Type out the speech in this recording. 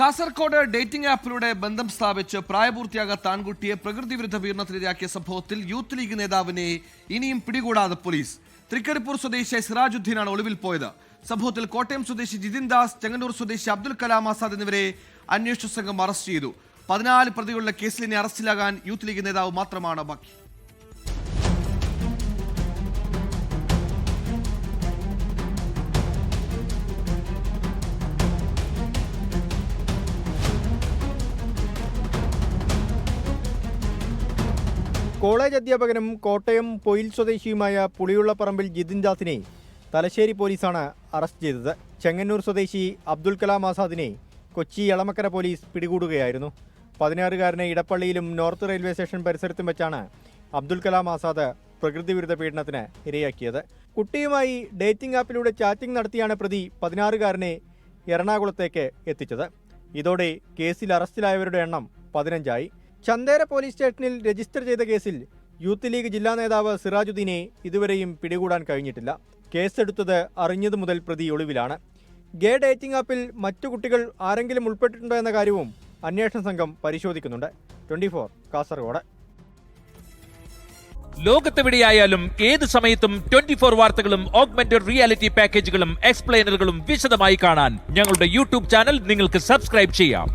Kasaragod dating ആപ്പിലൂടെ ബന്ധം സ്ഥാപിച്ച് പ്രായപൂർത്തിയാകാത്ത ആൺകുട്ടിയെ പ്രകൃതി വിരുദ്ധ പീഡനത്തിനിരയാക്കിയ സംഭവത്തിൽ യൂത്ത് ലീഗ് നേതാവിനെ ഇനിയും പിടികൂടാതെ പോലീസ്. തൃക്കരിപ്പൂർ സ്വദേശി സിറാജുദ്ദീനാണ് ഒളിവിൽ പോയത്. സംഭവത്തിൽ കോട്ടയം സ്വദേശി ജിതിൻ ദാസ്, ചെങ്ങന്നൂർ സ്വദേശി അബ്ദുൽ കലാം ആസാദ് എന്നിവരെ അന്വേഷണ സംഘം അറസ്റ്റ് ചെയ്തു. 14 പ്രതികളുടെ കേസിൽ ഇനി അറസ്റ്റിലാകാൻ യൂത്ത് ലീഗ് നേതാവ് മാത്രമാണ് ബാക്കി. കോളേജ് അധ്യാപകനും കോട്ടയം പൊയിൽ സ്വദേശിയുമായ പുളിയുള്ളപ്പറമ്പിൽ ജിതിൻ ദാസിനെ തലശ്ശേരി പോലീസാണ് അറസ്റ്റ് ചെയ്തത്. ചെങ്ങന്നൂർ സ്വദേശി അബ്ദുൽ കലാം ആസാദിനെ കൊച്ചി എളമക്കര പോലീസ് പിടികൂടുകയായിരുന്നു. 16-കാരനെ ഇടപ്പള്ളിയിലും നോർത്ത് റെയിൽവേ സ്റ്റേഷൻ പരിസരത്തും വെച്ചാണ് അബ്ദുൽ കലാം ആസാദ് പ്രകൃതി വിരുദ്ധ പീഡനത്തിന് ഇരയാക്കിയത്. കുട്ടിയുമായി ഡേറ്റിംഗ് ആപ്പിലൂടെ ചാറ്റിംഗ് നടത്തിയാണ് പ്രതി 16-കാരനെ എറണാകുളത്തേക്ക് എത്തിച്ചത്. ഇതോടെ കേസിൽ അറസ്റ്റിലായവരുടെ എണ്ണം 15ആയി. ചന്ദേര പോലീസ് സ്റ്റേഷനിൽ രജിസ്റ്റർ ചെയ്ത കേസിൽ യൂത്ത് ലീഗ് ജില്ലാ നേതാവ് സിറാജുദ്ദീനെ ഇതുവരെയും പിടികൂടാൻ കഴിഞ്ഞിട്ടില്ല. കേസെടുത്തത് അറിഞ്ഞതു മുതൽ പ്രതി ഒളിവിലാണ്. ഗേ ഡേറ്റിംഗ് ആപ്പിൽ മറ്റു കുട്ടികൾ ആരെങ്കിലും ഉൾപ്പെട്ടിട്ടുണ്ടോ എന്ന കാര്യവും അന്വേഷണ സംഘം പരിശോധിക്കുന്നുണ്ട്. 24 കാസർഗോഡ്. ലോകത്തെവിടെയായാലും ഏത് സമയത്തും 24 വാർത്തകളും ഓഗ്മെന്റഡ് റിയാലിറ്റി പാക്കേജുകളും എക്സ്പ്ലെയിനറുകളും വിശദമായി കാണാൻ ഞങ്ങളുടെ യൂട്യൂബ് ചാനൽ നിങ്ങൾക്ക് സബ്സ്ക്രൈബ് ചെയ്യാം.